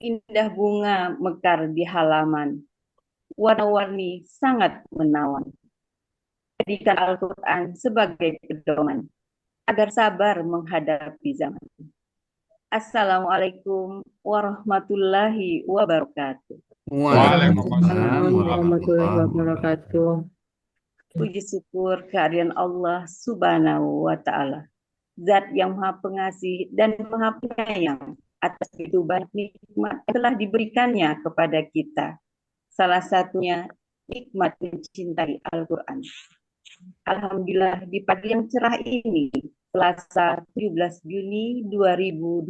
indah bunga mekar di halaman, warna-warni sangat menawan. Jadikan Al-Quran sebagai pedoman, agar sabar menghadapi zaman. Assalamualaikum warahmatullahi wabarakatuh. Waalaikumsalam Waalaikumsalam warahmatullahi warahmatullahi wabarakatuh. wabarakatuh. Puji syukur kehadiran Allah Subhanahu wa Ta'ala, Zat yang Maha Pengasih dan Maha Penyayang, atas itu banyak nikmat yang telah diberikannya kepada kita. Salah satunya nikmat mencintai Al-Quran. Alhamdulillah di pagi yang cerah ini, Selasa 17 Juni 2025,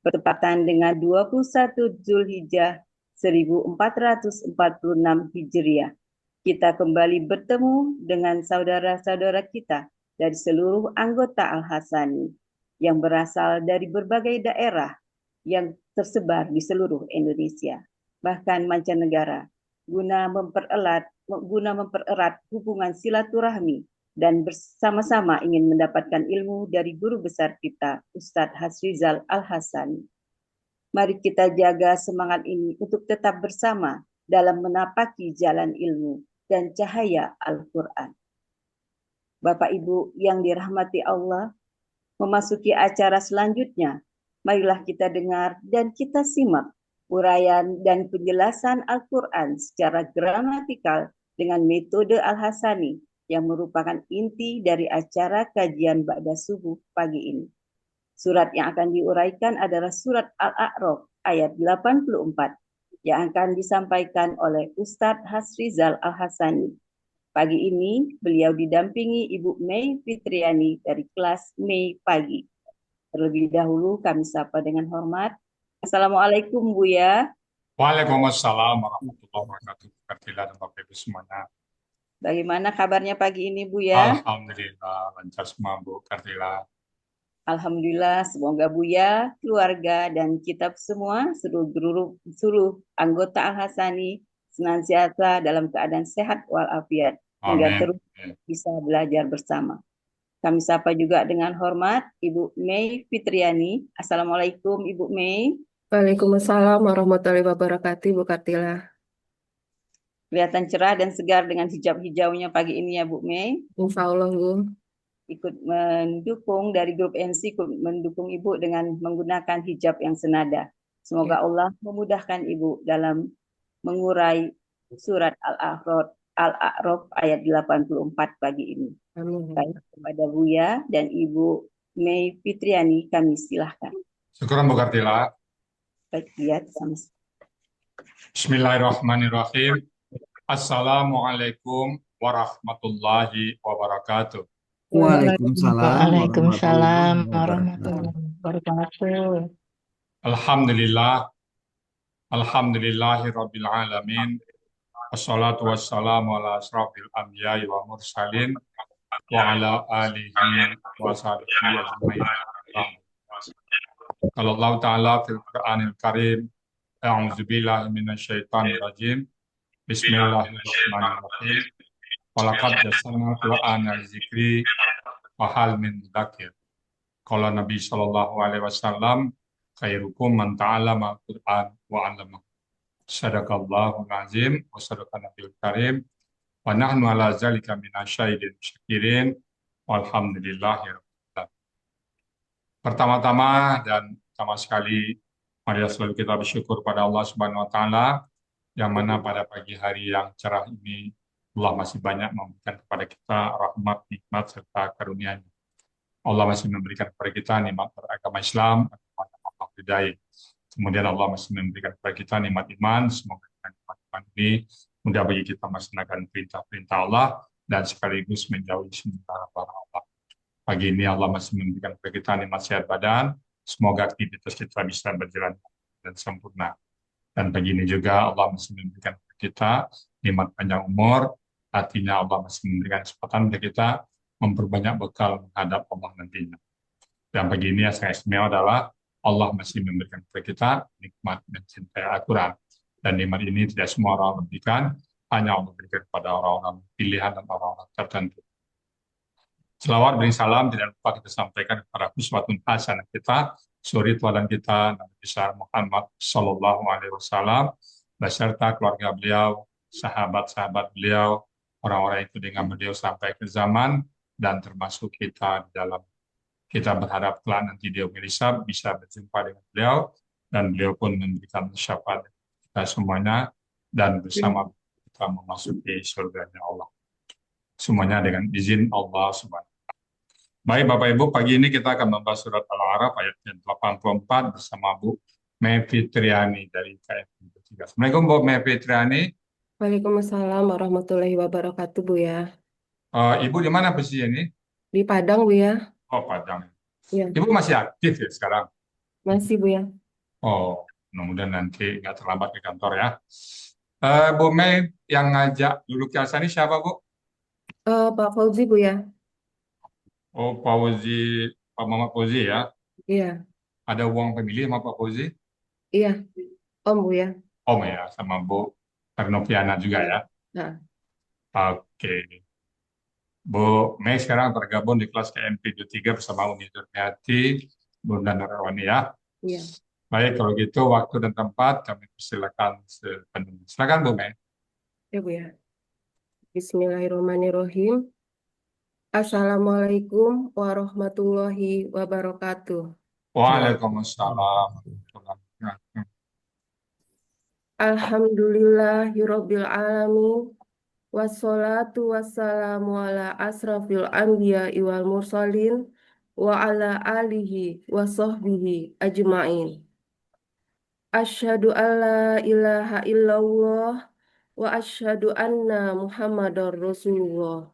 bertepatan dengan 21 Zulhijjah 1446 Hijriah. Kita kembali bertemu dengan saudara-saudara kita dari seluruh anggota Al-Hasani yang berasal dari berbagai daerah yang tersebar di seluruh Indonesia, bahkan mancanegara, guna mempererat hubungan silaturahmi dan bersama-sama ingin mendapatkan ilmu dari guru besar kita, Ustadz Hasrizal Al-Hasani. Mari kita jaga semangat ini untuk tetap bersama dalam menapaki jalan ilmu dan cahaya Al-Quran. Bapak Ibu yang dirahmati Allah, memasuki acara selanjutnya, marilah kita dengar dan kita simak uraian dan penjelasan Al-Quran secara gramatikal dengan metode Al-Hasani yang merupakan inti dari acara kajian Ba'da Subuh pagi ini. Surat yang akan diuraikan adalah surat Al-A'raf ayat 84 yang akan disampaikan oleh Ustadz Hasrizal Al-Hasani. Pagi ini beliau didampingi Ibu Mei Fitriani dari kelas Mei pagi. Terlebih dahulu kami sapa dengan hormat. Assalamualaikum Buya. Waalaikumsalam warahmatullahi wabarakatuh. Berkatilah dan Bapak Ibu semuanya. Bagaimana kabarnya pagi ini Buya? Alhamdulillah, lancar semua Bu Kartila. Alhamdulillah, semoga Buya, keluarga, dan kita semua, seluruh anggota Al-Hasani senantiasa dalam keadaan sehat walafiat hingga Amin. terus bisa belajar bersama. Kami sapa juga dengan hormat Ibu Mei Fitriani. Assalamualaikum Ibu Mei. Waalaikumsalam warahmatullahi wabarakatuh, Bu Kartila. Kelihatan cerah dan segar dengan hijab hijaunya pagi ini ya Bu Mei. Insya Allah, Bu. Ikut mendukung dari grup MC, ikut mendukung Ibu dengan menggunakan hijab yang senada. Ya. Semoga Allah memudahkan Ibu dalam mengurai surat Al-A'raf ayat 84 pagi ini. Amin. Baik, kepada Buya dan Ibu Mei Fitriani kami silahkan. Syukuran Bu Kartila. Baik, lihat sama. Bismillahirrahmanirrahim. Assalamualaikum warahmatullahi wabarakatuh. Waalaikumsalam Waalaikumsalam warahmatullahi wabarakatuh. warahmatullahi wabarakatuh. Alhamdulillah, alhamdulillahi rabbil alamin. Wassalatu wassalamu ala asrafil anbiya'i wa mursalin wa ala alihi wa sahbihi ajma'in. Kalau Allah Ta'ala fil Qur'anil Karim, a'udzu billahi minasyaitonir rajim. Bismillahirrahmanirrahim. Walaqad yassarnal Qur'ana lidzikri wa hal min dzakir. Qala Nabi sallallahu alaihi wasallam, khairukum man ta'allama al-Qur'an wa 'allamahu. Sadaqallahul azim wa sadaqan nabiyul karim wa nahnu ala zalika minasyahidin syakirin walhamdulillahi rabbil alamin. Pertama-tama dan pertama sekali, marilah selalu kita bersyukur pada Allah Subhanahu wa Ta'ala, yang mana pada pagi hari yang cerah ini Allah masih banyak memberikan kepada kita rahmat, nikmat, serta karunia-Nya. Allah masih memberikan kepada kita nikmat beragama Islam, nikmat hidayah. Kemudian Allah masih memberikan kepada kita nikmat iman. Semoga nikmat iman ini mudah bagi kita melaksanakan perintah-perintah Allah dan sekaligus menjauhi semua larangan Allah. Pagi ini Allah masih memberikan kepada kita nikmat sehat badan. Semoga aktivitas kita bisa berjalan dan sempurna. Dan pagi ini juga Allah masih memberikan kepada kita nikmat panjang umur. Artinya Allah masih memberikan kesempatan bagi kita memperbanyak bekal menghadap Allah nantinya. Dan pagi ini yang sangat istimewa adalah Allah masih memberikan kepada kita nikmat mencintai Al-Quran. Dan nikmat ini tidak semua orang memberikan, hanya Allah berikan kepada orang-orang pilihan dan orang-orang tertentu. Selawat beri salam tidak lupa kita sampaikan kepada uswatun hasanah kita, suri teladan kita Nabi besar Muhammad Sallallahu Alaihi Wasallam beserta keluarga beliau, sahabat-sahabat beliau, orang-orang itu dengan beliau sampai ke zaman dan termasuk kita di dalam kita berharap kelak nanti dia menghisab bisa berjumpa dengan beliau dan beliau pun memberikan syafaat kita semuanya dan bersama kita memasuki surganya Allah. Semuanya dengan izin Allah Subhanahu. Baik Bapak Ibu, pagi ini kita akan membahas surat Al-A'raf ayat 84 bersama Bu Mevi Triani dari KFI 3. Assalamualaikum Bu Mevi Triani. Waalaikumsalam warahmatullahi wabarakatuh, Bu ya. Ibu di mana posisi ini? Di Padang, Bu ya. Oh, Padang. Ya, Ibu masih aktif ya sekarang? masih, Bu ya. Oh, mudah-mudahan nanti nggak terlambat ke kantor ya. Bu Mei yang ngajak duduk jasa ini siapa Bu? Pak Fauzi, Bu ya. Oh, Pak Fauzi, Pak Muhammad Fauzi ya. Iya, Ada uang pemilih sama Pak Fauzi? iya, Om, Bu ya. Om ya, sama Bu Karnoviana juga ya. Nah, Oke. Bu Mei sekarang tergabung di kelas KMP 23 bersama Umi Durniati, Bunda Nurwani ya. iya, Baik, kalau gitu waktu dan tempat kami persilakan sepenuhnya. Silakan Bu Mei. ya, Bu ya. Bismillahirrahmanirrahim. Assalamualaikum warahmatullahi wabarakatuh. Waalaikumsalam. Alhamdulillahirabbil alamin. Wassalatu wassalamu ala asrafil anbiya wal mursalin wa ala alihi wa sahbihi ajma'in. Asyhadu an la ilaha illallah wa asyhadu anna Muhammadar Rasulullah.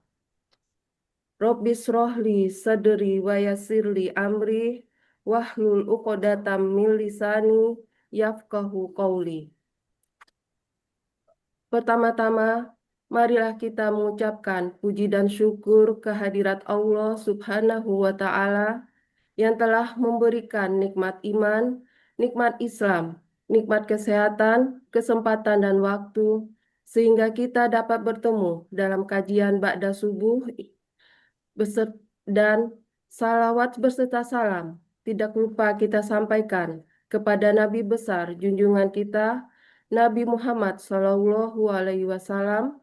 Rabbis rohli sadri wa yassirli amri wahlul uqdatam min lisani yafqahu qawli. Pertama-tama, marilah kita mengucapkan puji dan syukur kehadirat Allah Subhanahu wa Ta'ala yang telah memberikan nikmat iman, nikmat Islam, nikmat kesehatan, kesempatan, dan waktu, sehingga kita dapat bertemu dalam kajian Ba'da Subuh dan salawat beserta salam. Tidak lupa kita sampaikan kepada Nabi besar junjungan kita, Nabi Muhammad Shallallahu Alaihi Wasallam,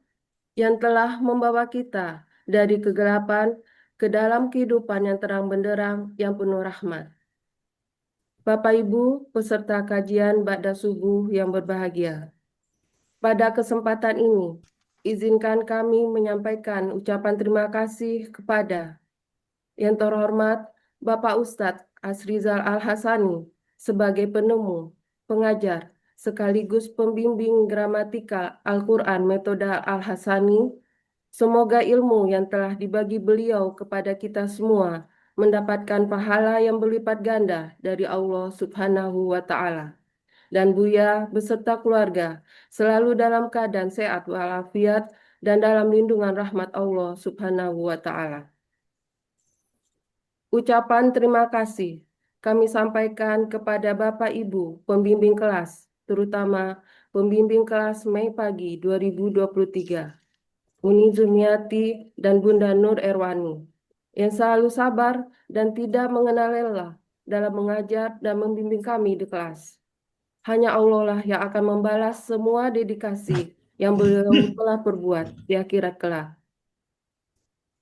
yang telah membawa kita dari kegelapan ke dalam kehidupan yang terang benderang yang penuh rahmat. Bapak Ibu peserta kajian Ba'da Subuh yang berbahagia. Pada kesempatan ini, izinkan kami menyampaikan ucapan terima kasih kepada yang terhormat Bapak Ustadz Asrizal Al-Hasani sebagai penemu, pengajar, sekaligus pembimbing gramatikal Al-Quran metode Al-Hasani. Semoga ilmu yang telah dibagi beliau kepada kita semua mendapatkan pahala yang berlipat ganda dari Allah Subhanahu wa Ta'ala. Dan Buya beserta keluarga selalu dalam keadaan sehat walafiat dan dalam lindungan rahmat Allah Subhanahu wa Ta'ala. Ucapan terima kasih kami sampaikan kepada Bapak Ibu pembimbing kelas, terutama pembimbing kelas Mei pagi 2023. Uni Zuniati dan Bunda Nur Erwani, yang selalu sabar dan tidak mengenal lelah dalam mengajar dan membimbing kami di kelas. Hanya Allah lah yang akan membalas semua dedikasi yang beliau telah perbuat di akhirat kelak.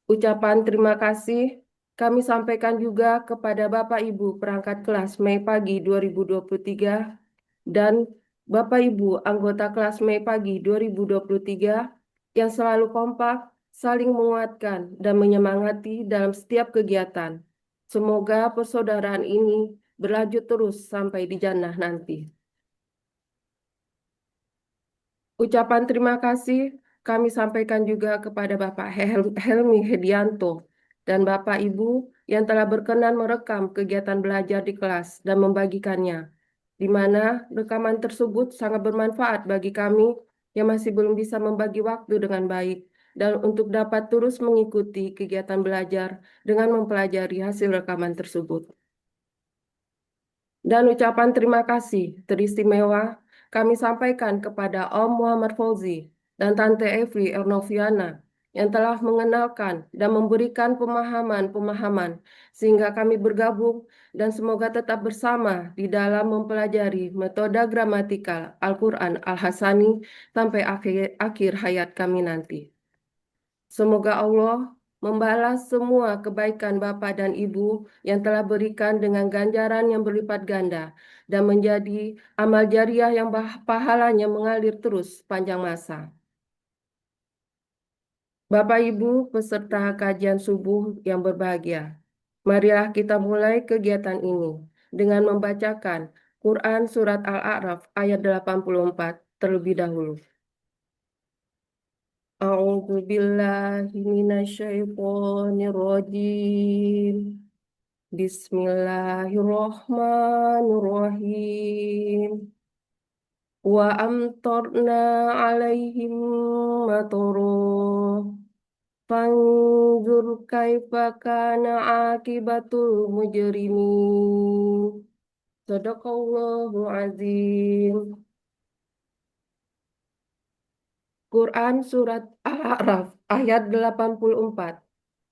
Ucapan terima kasih kami sampaikan juga kepada Bapak Ibu perangkat kelas Mei pagi 2023 dan Bapak Ibu anggota kelas Mei pagi 2023 yang selalu kompak, saling menguatkan, dan menyemangati dalam setiap kegiatan. Semoga persaudaraan ini berlanjut terus sampai di jannah nanti. Ucapan terima kasih kami sampaikan juga kepada Bapak Helmi Hedianto dan Bapak Ibu yang telah berkenan merekam kegiatan belajar di kelas dan membagikannya, di mana rekaman tersebut sangat bermanfaat bagi kami yang masih belum bisa membagi waktu dengan baik dan untuk dapat terus mengikuti kegiatan belajar dengan mempelajari hasil rekaman tersebut. Dan ucapan terima kasih teristimewa kami sampaikan kepada Om Muhammad Fauzi dan Tante Evi Ernoviana yang telah mengenalkan dan memberikan pemahaman-pemahaman sehingga kami bergabung dan semoga tetap bersama di dalam mempelajari metode gramatikal Al-Quran Al-Hasani sampai akhir hayat kami nanti. Semoga Allah membalas semua kebaikan Bapa dan Ibu yang telah berikan dengan ganjaran yang berlipat ganda dan menjadi amal jariah yang pahalanya mengalir terus panjang masa. Bapak Ibu peserta kajian subuh yang berbahagia, marilah kita mulai kegiatan ini dengan membacakan Quran Surat Al-A'raf ayat 84 terlebih dahulu. A'udzu billahi minasyaitonir rajim. Bismillahirrahmanirrahim. Wa amtarna alaihim matara. Fanzur kaifa kana akibatul mujrimin. Sadaqallahu azim. Quran Surat Al-A'raf ayat 84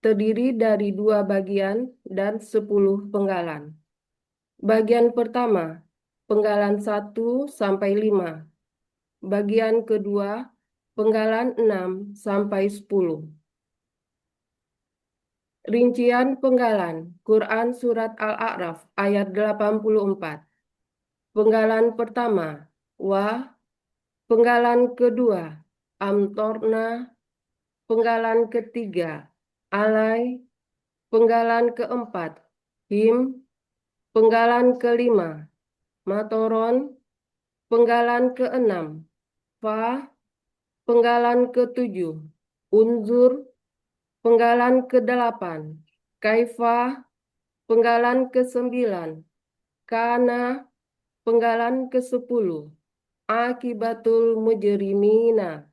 terdiri dari 2 bagian dan 10 penggalan. Bagian pertama, penggalan 1 sampai 5. Bagian kedua, penggalan 6 sampai 10. Rincian penggalan Quran Surat Al-A'raf ayat 84. Penggalan pertama, wa. Penggalan kedua, amtorna. Penggalan ketiga, alai. Penggalan keempat, him. Penggalan kelima, matoron. Penggalan keenam, fa. Penggalan ketujuh, unzur. Penggalan kedelapan, kaifa. Penggalan kesembilan, kana. Penggalan kesepuluh, akibatul mujrimina.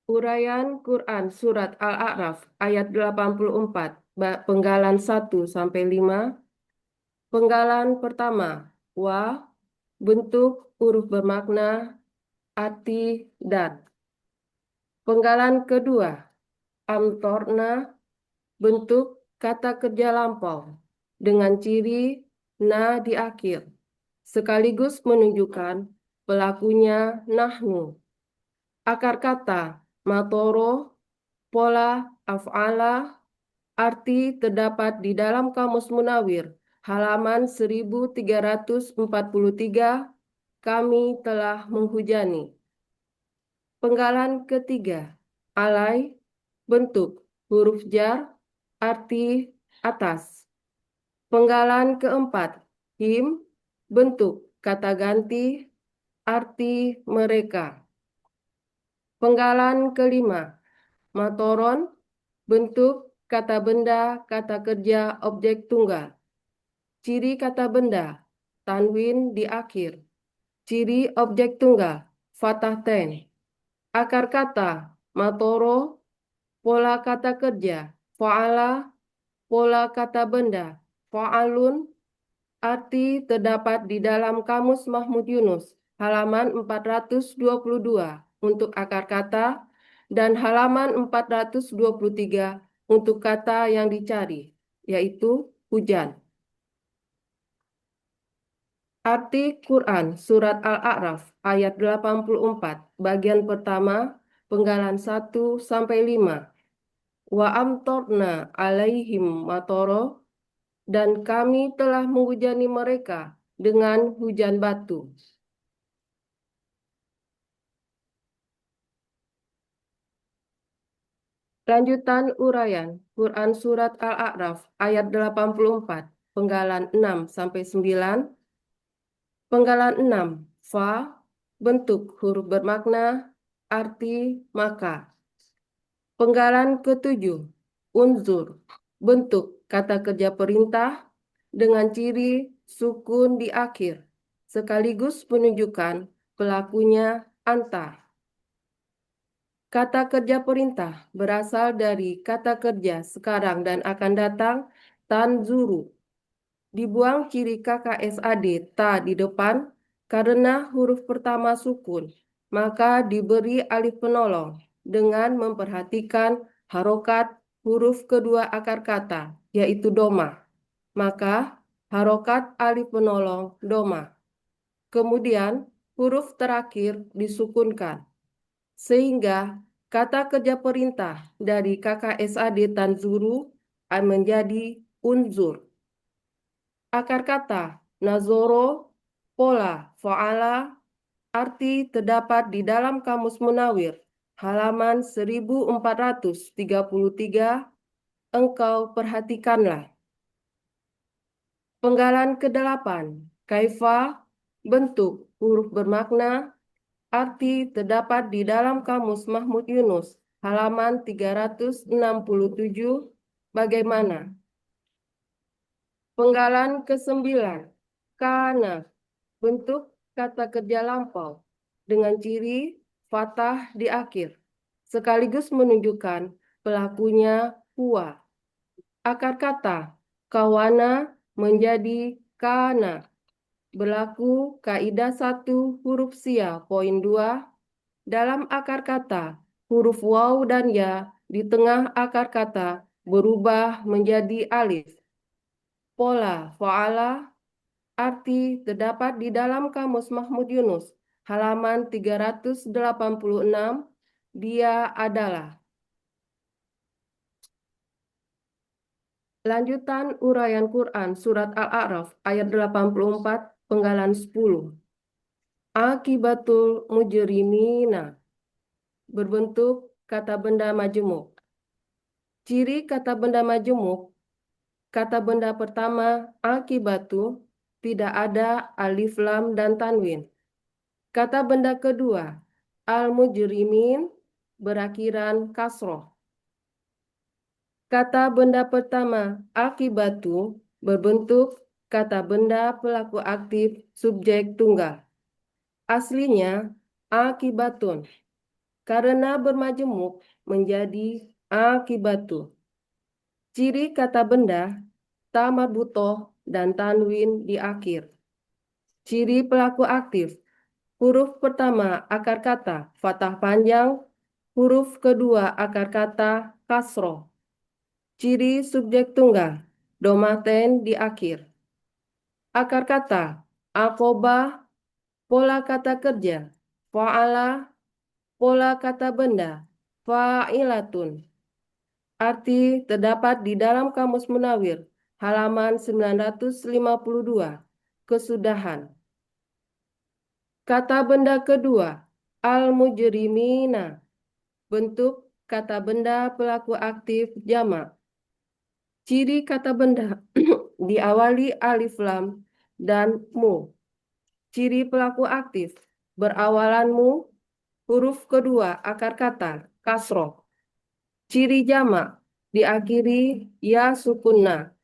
Uraian Quran Surat Al-A'raf ayat 84, penggalan 1 sampai 5. Penggalan pertama, wa, bentuk huruf bermakna arti dan. Penggalan kedua, amtorna, bentuk kata kerja lampau dengan ciri na di akhir, sekaligus menunjukkan pelakunya nahnu. Akar kata matoro, pola af'ala, arti terdapat di dalam Kamus Munawir, halaman 1343, kami telah menghujani. Penggalan ketiga, alai, bentuk huruf jar, arti atas. Penggalan keempat, him, bentuk kata ganti, arti mereka. Penggalan kelima, matoron, bentuk kata benda, kata kerja, objek tunggal. Ciri kata benda, tanwin di akhir. Ciri objek tunggal, fathah ten. Akar kata, matoro. Pola kata kerja, fa'ala. Pola kata benda, fa'alun. Arti terdapat di dalam Kamus Mahmud Yunus, halaman 422 untuk akar kata dan halaman 423 untuk kata yang dicari, yaitu hujan. Arti Quran Surat Al-A'raf ayat 84, bagian pertama, penggalan 1 sampai 5. Wa amtorna alaihim matoro, dan kami telah menghujani mereka dengan hujan batu. Lanjutan uraian Quran Surat Al-A'raf ayat 84, penggalan 6 sampai 9. Penggalan 6, fa, bentuk huruf bermakna arti maka. Penggalan ketujuh, unzur, bentuk kata kerja perintah dengan ciri sukun di akhir, sekaligus menunjukkan pelakunya antar. Kata kerja perintah berasal dari kata kerja sekarang dan akan datang, tanzuru. Dibuang ciri KKSAD ta di depan karena huruf pertama sukun maka diberi alif penolong dengan memperhatikan harokat huruf kedua akar kata, yaitu doma. Maka harokat alif penolong doma. Kemudian huruf terakhir disukunkan, sehingga kata kerja perintah dari KKSAD Tanzuru menjadi unzur. Akar kata nazoro, pola, fa'ala, arti terdapat di dalam Kamus Munawir, halaman 1433. Engkau perhatikanlah. Penggalan ke-8. Kaifa, bentuk, huruf bermakna, arti terdapat di dalam Kamus Mahmud Yunus, halaman 367. Bagaimana? Penggalan ke-9. Kana, bentuk kata kerja lampau dengan ciri fathah di akhir, sekaligus menunjukkan pelakunya huwa. Akar kata kawana menjadi kana. Berlaku kaidah 1 huruf sia poin 2 dalam akar kata huruf waw dan ya di tengah akar kata berubah menjadi alif. Pola fa'ala, arti terdapat di dalam Kamus Mahmud Yunus, halaman 386. Dia adalah. Lanjutan uraian Quran Surat Al-A'raf ayat 84 penggalan 10. Akibatul mujrimina, berbentuk kata benda majemuk. Ciri kata benda majemuk, kata benda pertama akibatu, tidak ada alif lam dan tanwin. Kata benda kedua al-mujrimin, berakhiran kasroh. Kata benda pertama akibatu berbentuk kata benda pelaku aktif subjek tunggal. Aslinya akibatun, karena bermajemuk menjadi akibatu. Ciri kata benda ta marbutoh dan tanwin di akhir. Ciri pelaku aktif, huruf pertama akar kata fathah panjang, huruf kedua akar kata kasroh. Ciri subjek tunggal, domaten di akhir. Akar kata akoba, pola kata kerja fa'ala, pola kata benda fa'ilatun. Arti terdapat di dalam Kamus Munawir, halaman 952. Kesudahan. Kata benda kedua, al-mujrimina, bentuk kata benda pelaku aktif jamak. Ciri kata benda diawali alif lam dan mu. Ciri pelaku aktif berawalan mu, huruf kedua akar kata kasroh. Ciri jamak diakhiri ya sukunna.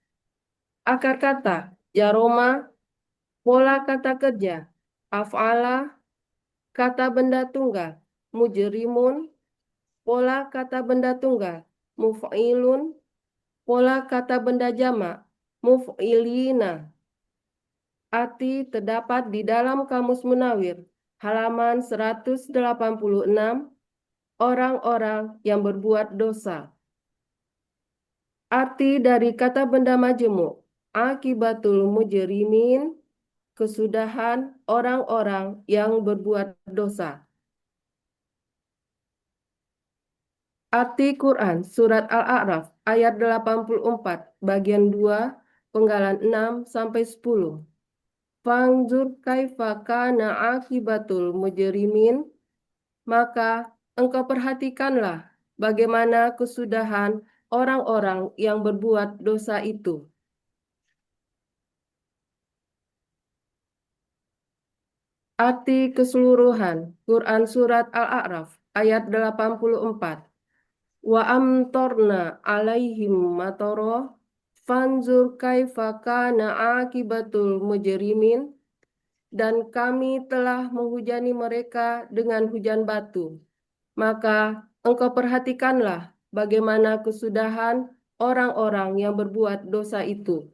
Akar kata jaroma, pola kata kerja af'ala, kata benda tunggal mujrimun, pola kata benda tunggal muf'ilun, pola kata benda jamak muf'ilina. Arti terdapat di dalam Kamus Munawir, halaman 186. Orang-orang yang berbuat dosa. Arti dari kata benda majemuk, akibatul mujrimin, kesudahan orang-orang yang berbuat dosa. Arti Quran Surat Al-A'raf ayat 84 bagian 2 penggalan 6-10. Fanzur kaifa kana akibatul mujrimin, maka engkau perhatikanlah bagaimana kesudahan orang-orang yang berbuat dosa itu. Arti keseluruhan Quran Surat Al-A'raf ayat 84. Wa amtorna alaihim matoro, fanzur kaifa kana akibatul mujrimin, dan kami telah menghujani mereka dengan hujan batu. Maka engkau perhatikanlah bagaimana kesudahan orang-orang yang berbuat dosa itu.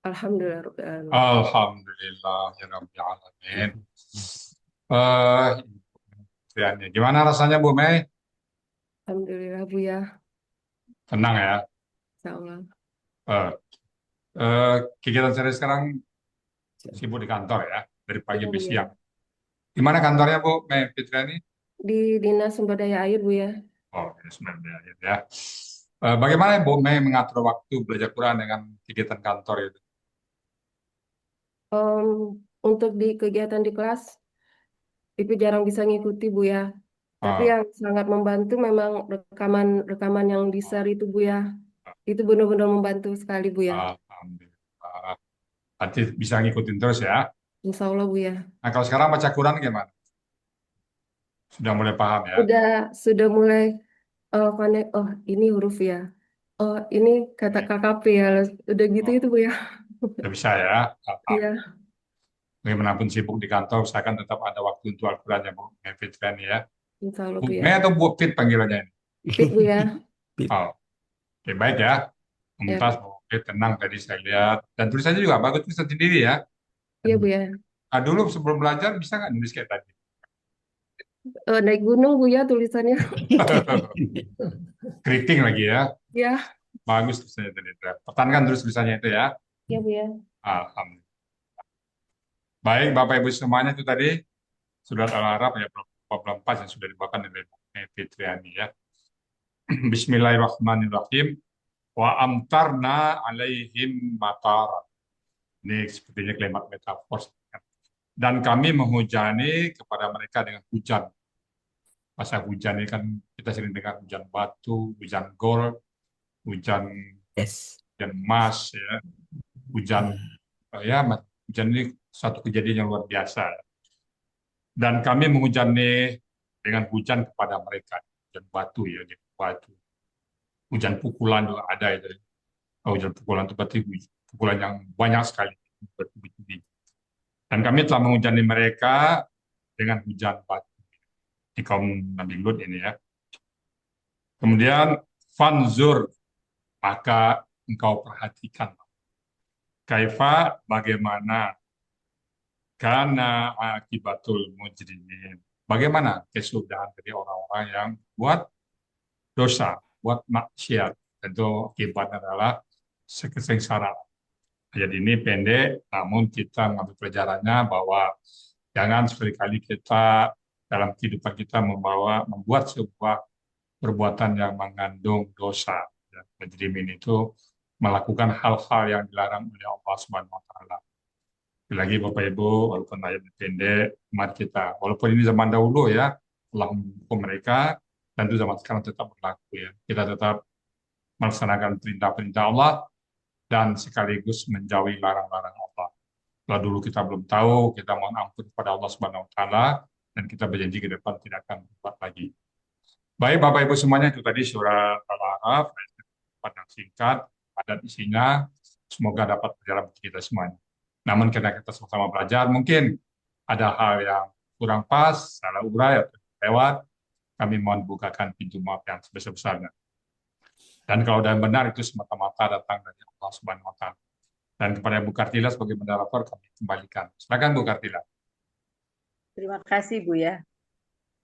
Alhamdulillah. Alhamdulillah ya Rabbil Alamin. Eh, Ibu gimana rasanya Bu Mei? Alhamdulillah Buya, Tenang ya. Insya Allah. Eh, Kegiatan saya sekarang sibuk di kantor ya, dari pagi Iya sampai Buya, siang. Gimana kantornya Bu Mei Fitriani? di Dinas Sumber Daya Air Buya. Oh, ya, sebenarnya ya. Bagaimana Bu Mei mengatur waktu belajar Quran dengan kegiatan kantor itu? Em, untuk di kegiatan di kelas, Pipi jarang bisa ngikuti Buya. Tapi Oh, yang sangat membantu memang rekaman-rekaman yang di-share itu Buya. Itu benar-benar membantu sekali Buya. alhamdulillah. Nanti bisa ngikutin terus ya. Insya Allah Buya. Nah, kalau sekarang baca Quran gimana? Sudah mulai paham ya? Sudah mulai connect. Oh ini huruf ya. Oh ini kata Oke. KKP ya. Udah gitu Oh, itu Buya. sudah bisa ya. Iya, Bagaimanapun sibuk di kantor, usahakan tetap ada waktu untuk Al-Quran ya Bu Mei Fitriani ya. Insya Allah Bu Buya. Mei atau Bu Fit panggilannya ini? Fit Buya. Oh, oke, baik ya. Ya, Mumtaz, oke, tenang tadi saya lihat. Dan tulisannya juga bagus tulisan sendiri ya. iya Buya. Nah, dulu sebelum belajar bisa nggak nulis kayak tadi? Naik gunung Buya tulisannya. Keriting lagi ya. Ya, Bagus tulisannya tadi. Pertahankan terus tulisannya itu ya. iya Buya. Alhamdulillah. Baik, Bapak Ibu semuanya itu tadi surat Al-Araf ya 44 yang sudah dibawakan oleh Bu Fitriani ya. Bismillahirrahmanirrahim. Wa amtarna alaihim matara. Ini sepertinya kalimat metafor. Dan kami menghujani kepada mereka dengan hujan. Masa hujan ini kan kita sering dengar hujan batu, hujan gold, hujan Yes. hujan emas, ya, hujan ya hujan ini satu kejadian yang luar biasa. Dan kami menghujani dengan hujan kepada mereka, hujan batu ya, hujan batu, hujan pukulan juga ada itu. Oh, hujan pukulan itu berarti pukulan yang banyak sekali bertubi-tubi. Dan kami telah menghujani mereka dengan hujan batu di kaum Nabi Lut ini ya. Kemudian fanzur, maka engkau perhatikan kaifa bagaimana karena akibatul mujrimin. Bagaimana kesudahan dari orang-orang yang buat dosa, buat maksiat. Tentu akibatnya adalah kesengsaraan. Ayat ini pendek, namun kita mengambil pelajarannya bahwa jangan sekali-kali kita dalam kehidupan kita membuat sebuah perbuatan yang mengandung dosa. Ya, mujrimin itu melakukan hal-hal yang dilarang oleh Allah Subhanahu wa taala. Lagi Bapak Ibu, walaupun ayat pendek, mari kita, walaupun ini zaman dahulu ya, telah menghukum mereka, tentu zaman sekarang tetap berlaku ya. Kita tetap melaksanakan perintah-perintah Allah dan sekaligus menjauhi larang-larang Allah. Kalau dulu kita belum tahu, kita mohon ampun kepada Allah Subhanahu wa taala dan kita berjanji ke depan tidak akan berbuat lagi. Baik Bapak Ibu semuanya, itu tadi surat Al-A'raf, yang singkat, padat isinya, semoga dapat berjalan bagi kita semuanya. Namun karena kita sama-sama belajar, mungkin ada hal yang kurang pas, salah urai atau lewat, kami mohon bukakan pintu maaf yang sebesar-besarnya. Dan kalau dan benar itu semata-mata datang dari Allah Subhanahu wa taala. Dan kepada Bu Kartila sebagai moderator kami kembalikan. Silakan Bu Kartila. Terima kasih Bu ya.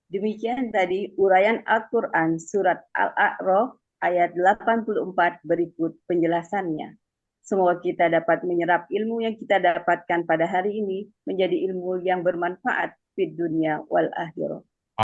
Demikian tadi uraian Al-Quran surat Al-A'raf ayat 84 berikut penjelasannya. Semoga kita dapat menyerap ilmu yang kita dapatkan pada hari ini menjadi ilmu yang bermanfaat di dunia wal akhirah.